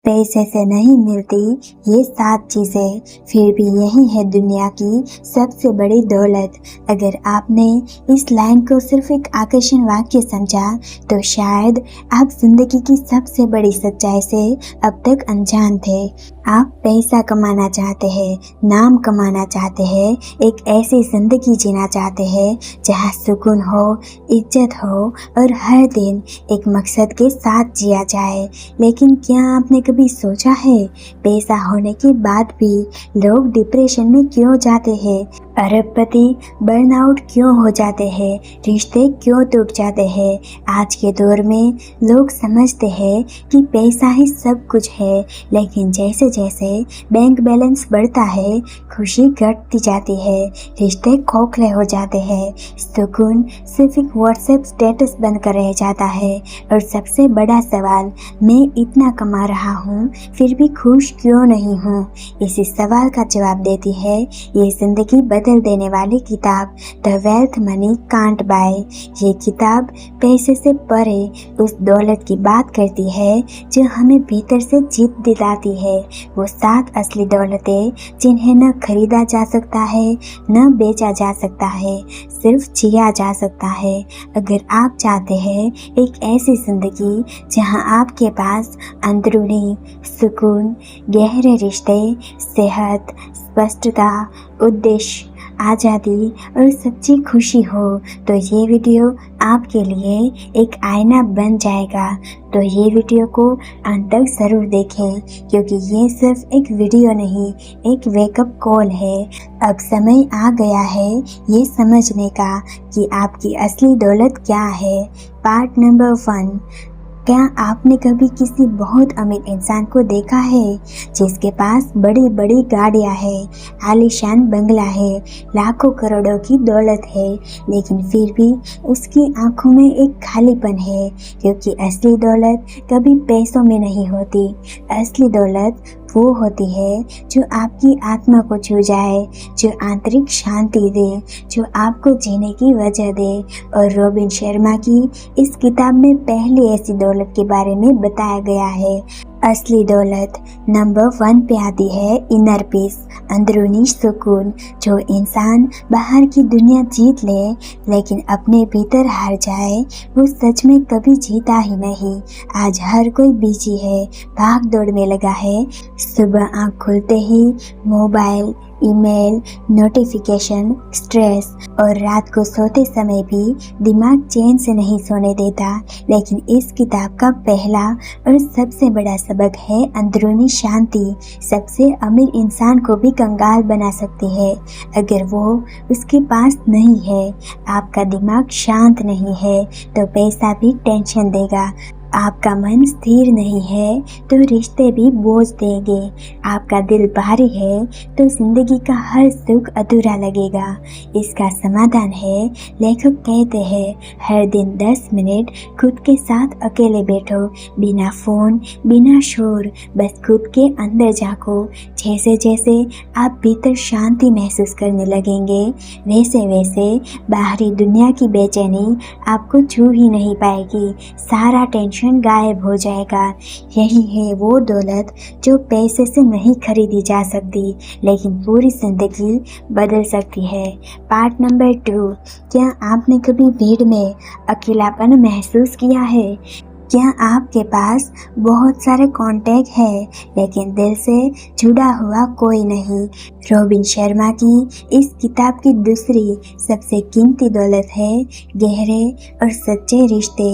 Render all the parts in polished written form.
पैसे से नहीं मिलती ये 7 चीज़ें, फिर भी यही है दुनिया की सबसे बड़ी दौलत। अगर आपने इस लाइन को सिर्फ एक आकर्षण वाक्य समझा तो शायद आप जिंदगी की सबसे बड़ी सच्चाई से अब तक अनजान थे। आप पैसा कमाना चाहते हैं, नाम कमाना चाहते हैं, एक ऐसी जिंदगी जीना चाहते हैं जहाँ सुकून हो, इज्जत हो और हर दिन एक मकसद के साथ जिया जाए। लेकिन क्या आपने कभी सोचा है पैसा होने के बाद भी लोग डिप्रेशन में क्यों जाते हैं, अरबपति बर्नआउट क्यों हो जाते हैं, रिश्ते क्यों टूट जाते हैं? आज के दौर में लोग समझते हैं कि पैसा ही सब कुछ है, लेकिन जैसे जैसे बैंक बैलेंस बढ़ता है खुशी घटती जाती है, रिश्ते खोखले हो जाते हैं, सुकून सिर्फ एक व्हाट्सएप स्टेटस बनकर रह जाता है। और सबसे बड़ा सवाल, मैं इतना कमा रहा हूँ फिर भी खुश क्यों नहीं हूँ? इसी सवाल का जवाब देती है ये जिंदगी बदल देने वाली किताब the wealth money can't buy. ये किताब पैसे से परे उस दौलत की बात करती है जो हमें भीतर से जीत दिलाती है। वो 7 असली दौलतें जिन्हें न खरीदा जा सकता है न बेचा जा सकता है, सिर्फ जिया जा सकता है। अगर आप चाहते हैं एक ऐसी जिंदगी जहां आपके पास अंदरूनी सुकून, गहरे रिश्ते, सेहत, स्पष्टता, उद्देश्य, आज़ादी और सच्ची खुशी हो, तो ये वीडियो आपके लिए एक आईना बन जाएगा। तो ये वीडियो को अंत तक ज़रूर देखें, क्योंकि ये सिर्फ एक वीडियो नहीं, एक वेकअप कॉल है। अब समय आ गया है ये समझने का कि आपकी असली दौलत क्या है। Part number 1। क्या आपने कभी किसी बहुत अमीर इंसान को देखा है जिसके पास बड़ी बड़ी गाड़ियां हैं, आलीशान बंगला है, लाखों करोड़ों की दौलत है, लेकिन फिर भी उसकी आंखों में एक खालीपन है? क्योंकि असली दौलत कभी पैसों में नहीं होती। असली दौलत वो होती है जो आपकी आत्मा को छू जाए, जो आंतरिक शांति दे, जो आपको जीने की वजह दे। और रॉबिन शर्मा की इस किताब में पहली ऐसी दौलत के बारे में बताया गया है। असली दौलत नंबर 1 पे आती है इनर पीस, अंदरूनी सुकून। जो इंसान बाहर की दुनिया जीत ले लेकिन अपने भीतर हार जाए, वो सच में कभी जीता ही नहीं। आज हर कोई बिजी है, भाग दौड़ में लगा है। सुबह आँख खुलते ही मोबाइल, ईमेल, नोटिफिकेशन, स्ट्रेस, और रात को सोते समय भी दिमाग चैन से नहीं सोने देता। लेकिन इस किताब का पहला और सबसे बड़ा सबक है अंदरूनी शांति। सबसे अमीर इंसान को भी कंगाल बना सकती है अगर वो उसके पास नहीं है। आपका दिमाग शांत नहीं है तो पैसा भी टेंशन देगा। आपका मन स्थिर नहीं है तो रिश्ते भी बोझ देंगे। आपका दिल भारी है तो जिंदगी का हर सुख अधूरा लगेगा। इसका समाधान है, लेखक कहते हैं, हर दिन 10 मिनट खुद के साथ अकेले बैठो, बिना फोन, बिना शोर, बस खुद के अंदर झांको। जैसे जैसे आप भीतर शांति महसूस करने लगेंगे, वैसे वैसे बाहरी दुनिया की बेचैनी आपको छू ही नहीं पाएगी। सारा टेंशन गायब हो जाएगा। यही है वो दौलत जो पैसे से नहीं खरीदी जा सकती, लेकिन पूरी जिंदगी बदल सकती है। Part number 2। क्या आपने कभी भीड़ में अकेलापन महसूस किया है? क्या आपके पास बहुत सारे कॉन्टैक्ट है लेकिन दिल से जुड़ा हुआ कोई नहीं? रॉबिन शर्मा की इस किताब की दूसरी सबसे कीमती दौलत है गहरे और सच्चे रिश्ते।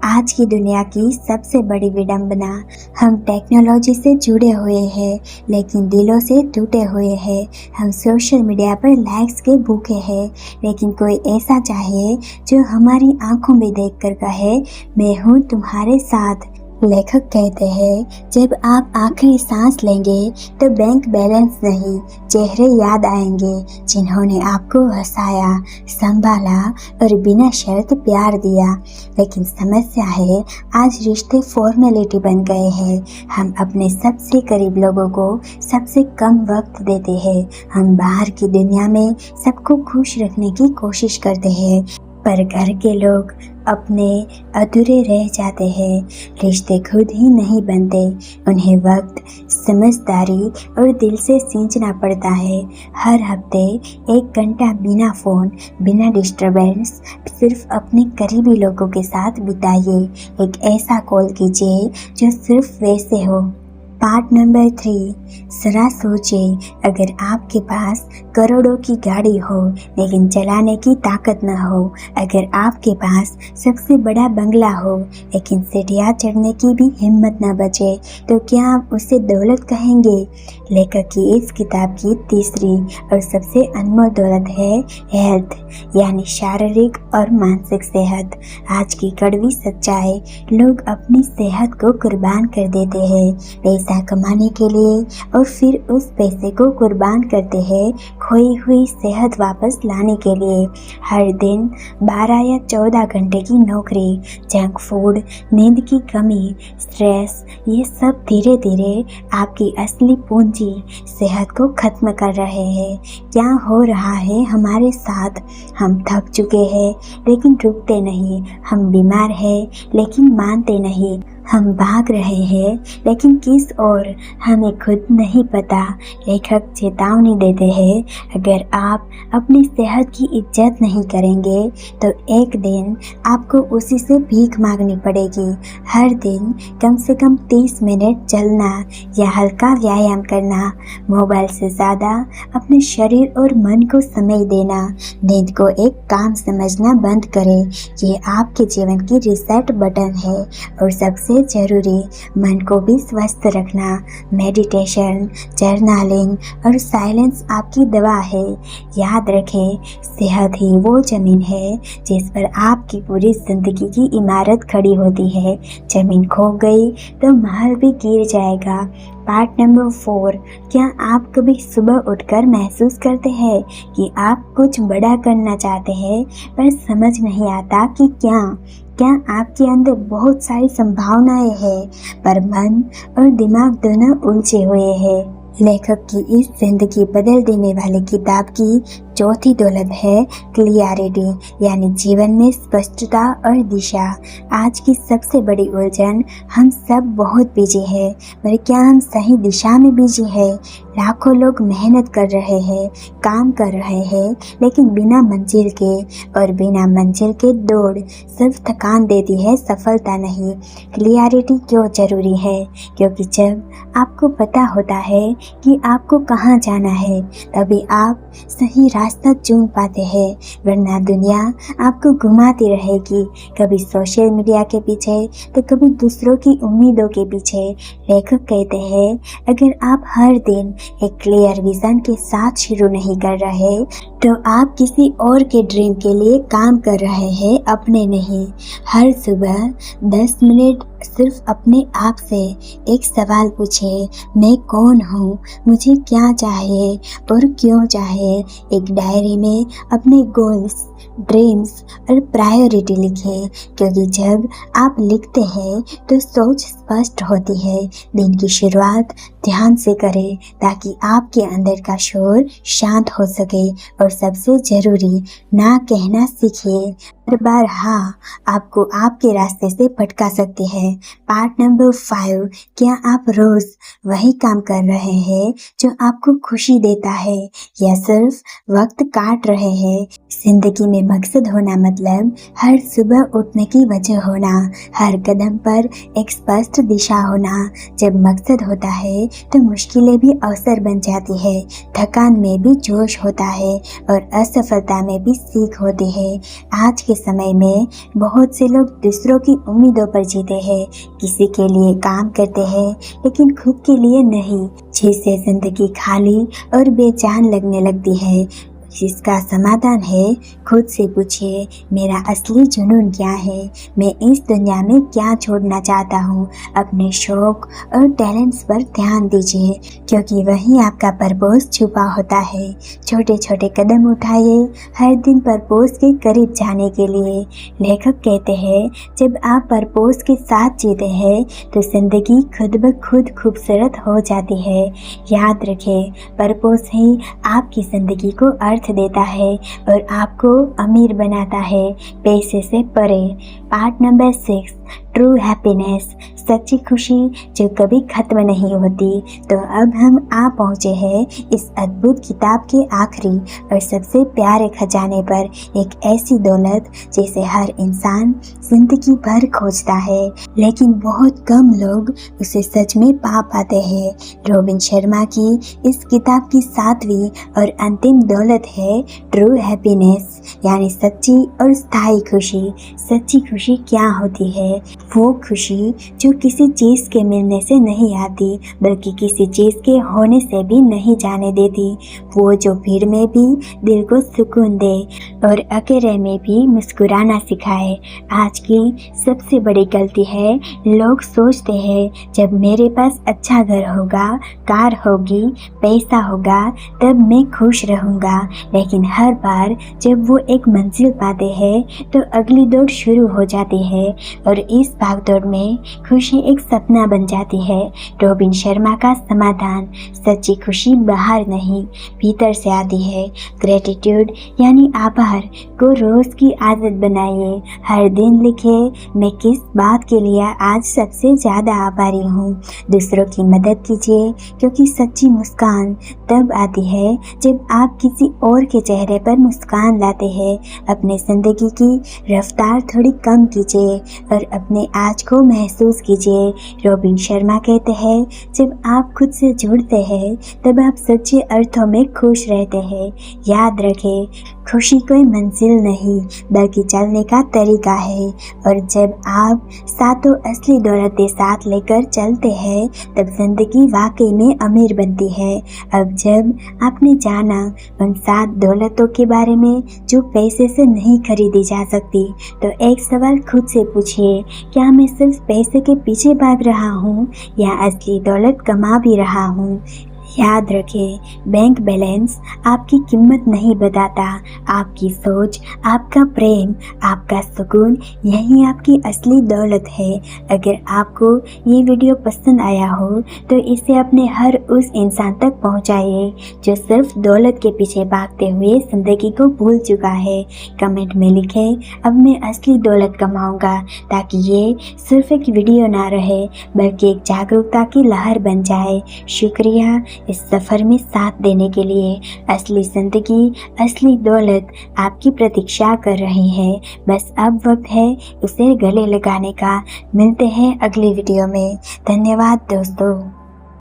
आज की दुनिया की सबसे बड़ी विडंबना, हम टेक्नोलॉजी से जुड़े हुए हैं लेकिन दिलों से टूटे हुए हैं। हम सोशल मीडिया पर लाइक्स के भूखे हैं, लेकिन कोई ऐसा चाहिए जो हमारी आंखों में देखकर कहे, मैं हूँ तुम्हारे साथ। लेखक कहते हैं, जब आप आखिरी सांस लेंगे तो बैंक बैलेंस नहीं, चेहरे याद आएंगे जिन्होंने आपको हंसाया, संभाला और बिना शर्त प्यार दिया। लेकिन समस्या है, आज रिश्ते फॉर्मेलिटी बन गए हैं। हम अपने सबसे करीब लोगों को सबसे कम वक्त देते हैं। हम बाहर की दुनिया में सबको खुश रखने की कोशिश करते हैं, पर घर के लोग अपने अधूरे रह जाते हैं। रिश्ते खुद ही नहीं बनते, उन्हें वक्त, समझदारी और दिल से सींचना पड़ता है। हर हफ्ते 1 घंटा बिना फ़ोन, बिना डिस्टरबेंस, सिर्फ अपने करीबी लोगों के साथ बिताइए। एक ऐसा कॉल कीजिए जो सिर्फ वैसे हो। पार्ट नंबर 3, ज़रा सोचिए, अगर आपके पास करोड़ों की गाड़ी हो लेकिन चलाने की ताकत न हो, अगर आपके पास सबसे बड़ा बंगला हो लेकिन सीढ़ियाँ चढ़ने की भी हिम्मत न बचे, तो क्या आप उसे दौलत कहेंगे? लेखक की इस किताब की तीसरी और सबसे अनमोल दौलत है हेल्थ, यानी शारीरिक और मानसिक सेहत। आज की कड़वी सच्चाई, लोग अपनी सेहत को कुर्बान कर देते हैं पैसा कमाने के लिए, और फिर उस पैसे को कुर्बान करते हैं खोई हुई सेहत वापस लाने के लिए। हर दिन 12 या 14 घंटे की नौकरी, जंक फूड, नींद की कमी, स्ट्रेस, ये सब धीरे धीरे आपकी असली पूंजी सेहत को खत्म कर रहे हैं। क्या हो रहा है हमारे साथ? हम थक चुके हैं लेकिन रुकते नहीं, हम बीमार हैं लेकिन मानते नहीं, हम भाग रहे हैं लेकिन किस ओर हमें खुद नहीं पता। लेखक चेतावनी देते हैं, अगर आप अपनी सेहत की इज्जत नहीं करेंगे तो एक दिन आपको उसी से भीख मांगनी पड़ेगी। हर दिन कम से कम 30 मिनट चलना या हल्का व्यायाम करना, मोबाइल से ज़्यादा अपने शरीर और मन को समय देना, नींद को एक काम समझना बंद करें। ये आपके जीवन की रिसेट बटन है। और सबसे जरूरी, मन को भी स्वस्थ रखना। मेडिटेशन, जर्नलिंग और साइलेंस आपकी दवा है। याद रखें, सेहत ही वो जमीन है जिस पर आपकी पूरी जिंदगी की इमारत खड़ी होती है। जमीन खो गई तो महल भी गिर जाएगा। पार्ट नंबर 4, क्या आप कभी सुबह उठकर महसूस करते हैं कि आप कुछ बड़ा करना चाहते हैं पर समझ नहीं आता कि क्या आपके अंदर बहुत सारी संभावनाएं हैं पर मन और दिमाग दोनों उलझे हुए हैं? लेखक की इस जिंदगी बदल देने वाली किताब की चौथी दौलत है क्लियरिटी, यानी जीवन में स्पष्टता और दिशा। आज की सबसे बड़ी उलझन, हम सब बहुत बिजी हैं, पर क्या हम सही दिशा में बिजी हैं? लाखों लोग मेहनत कर रहे हैं, काम कर रहे हैं, लेकिन बिना मंजिल के, और बिना मंजिल के दौड़ सिर्फ थकान देती है, सफलता नहीं। क्लियरिटी क्यों जरूरी है? क्योंकि जब आपको पता होता है कि आपको कहाँ जाना है, तभी आप सही रास्ता चुन पाते हैं, वरना दुनिया आपको घुमाती रहेगी, कभी सोशल मीडिया के पीछे तो कभी दूसरों की उम्मीदों के पीछे। लेखक कहते हैं, अगर आप हर दिन एक क्लियर विजन के साथ शुरू नहीं कर रहे तो आप किसी और के ड्रीम के लिए काम कर रहे हैं, अपने नहीं। हर सुबह 10 मिनट सिर्फ अपने आप से एक सवाल पूछिए, मैं कौन हूँ, मुझे क्या चाहिए और क्यों चाहिए। एक डायरी में अपने गोल्स, ड्रीम्स और प्रायोरिटी लिखिए, क्योंकि जब आप लिखते हैं तो सोच स्पष्ट होती है। दिन की शुरुआत ध्यान से करें ताकि आपके अंदर का शोर शांत हो सके। और सबसे जरूरी, ना कहना सीखिए। हर बार हाँ आपको आपके रास्ते से भटका सकती है। पार्ट नंबर 5, क्या आप रोज वही काम कर रहे हैं जो आपको खुशी देता है, या सिर्फ वक्त काट रहे हैं? जिंदगी में मकसद होना मतलब हर सुबह उठने की वजह होना, हर कदम पर एक स्पष्ट दिशा होना। जब मकसद होता है तो मुश्किलें भी अवसर बन जाती है, थकान में भी जोश होता है और असफलता में भी सीख होती है। आज के समय में बहुत से लोग दूसरों की उम्मीदों पर जीते हैं, किसी के लिए काम करते हैं लेकिन खुद के लिए नहीं, जिससे जिंदगी खाली और बेचैन लगने लगती है। जिसका समाधान है, खुद से पूछिए, मेरा असली जुनून क्या है, मैं इस दुनिया में क्या छोड़ना चाहता हूँ। अपने शौक और टैलेंट्स पर ध्यान दीजिए, क्योंकि वहीं आपका पर्पस छुपा होता है। छोटे छोटे कदम उठाइए हर दिन पर्पस के करीब जाने के लिए। लेखक कहते हैं, जब आप पर्पस के साथ जीते हैं तो जिंदगी खुद ब खुद खूबसूरत हो जाती है। याद रखें, पर्पस ही आपकी जिंदगी को अर्थ अर्थ देता है और आपको अमीर बनाता है पैसे से परे। पार्ट नंबर 6, ट्रू हैप्पीनेस, सच्ची खुशी जो कभी खत्म नहीं होती। तो अब हम आ पहुँचे हैं इस अद्भुत किताब के आखिरी और सबसे प्यारे खजाने पर, एक ऐसी दौलत जिसे हर इंसान जिंदगी भर खोजता है लेकिन बहुत कम लोग उसे सच में पा पाते हैं। रॉबिन शर्मा की इस किताब की 7वीं और अंतिम दौलत है ट्रू हैप्पीनेस, यानी सच्ची और स्थायी खुशी। सच्ची खुशी क्या होती है? वो खुशी जो किसी चीज़ के मिलने से नहीं आती बल्कि किसी चीज़ के होने से भी नहीं जाने देती। वो जो भीड़ में भी दिल को सुकून दे और अकेले में भी मुस्कुराना सिखाए। आज की सबसे बड़ी गलती है, लोग सोचते हैं जब मेरे पास अच्छा घर होगा, कार होगी, पैसा होगा तब मैं खुश रहूँगा। लेकिन हर बार जब वो एक मंजिल पाते हैं तो अगली दौड़ शुरू हो जाती है और इस भागदौड़ में खुशी एक सपना बन जाती है। रॉबिन शर्मा का समाधान, सच्ची खुशी बाहर नहीं भीतर से आती है। ग्रेटिट्यूड यानी आभार को रोज की आदत बनाइए। हर दिन लिखे, मैं किस बात के लिए आज सबसे ज़्यादा आभारी हूँ। दूसरों की मदद कीजिए क्योंकि सच्ची मुस्कान तब आती है जब आप किसी और के चेहरे पर मुस्कान लाते हैं। अपने ज़िंदगी की रफ्तार थोड़ी कम कीजिए और अपने आज को महसूस कीजिए। रॉबिन शर्मा कहते हैं, जब आप खुद से जुड़ते हैं तब आप सच्चे अर्थों में खुश रहते हैं। याद रखें, खुशी कोई मंजिल नहीं बल्कि चलने का तरीका है और जब आप सातों असली दौलतें साथ लेकर चलते हैं तब जिंदगी वाकई में अमीर बनती है। अब जब आपने जाना उन 7 दौलतों के बारे में जो पैसे से नहीं खरीदी जा सकती, तो एक सवाल खुद से पूछिए, क्या मैं सिर्फ पैसे के पीछे भाग रहा हूँ या असली दौलत कमा भी रहा हूँ? याद रखें, बैंक बैलेंस आपकी कीमत नहीं बताता, आपकी सोच, आपका प्रेम, आपका सुकून, यही आपकी असली दौलत है। अगर आपको ये वीडियो पसंद आया हो तो इसे अपने हर उस इंसान तक पहुंचाइए जो सिर्फ दौलत के पीछे भागते हुए ज़िंदगी को भूल चुका है। कमेंट में लिखें, अब मैं असली दौलत कमाऊंगा, ताकि ये सिर्फ एक वीडियो ना रहे बल्कि एक जागरूकता की लहर बन जाए। शुक्रिया इस सफ़र में साथ देने के लिए। असली ज़िंदगी, असली दौलत आपकी प्रतीक्षा कर रही है, बस अब वक्त है उसे गले लगाने का। मिलते हैं अगली वीडियो में। धन्यवाद दोस्तों।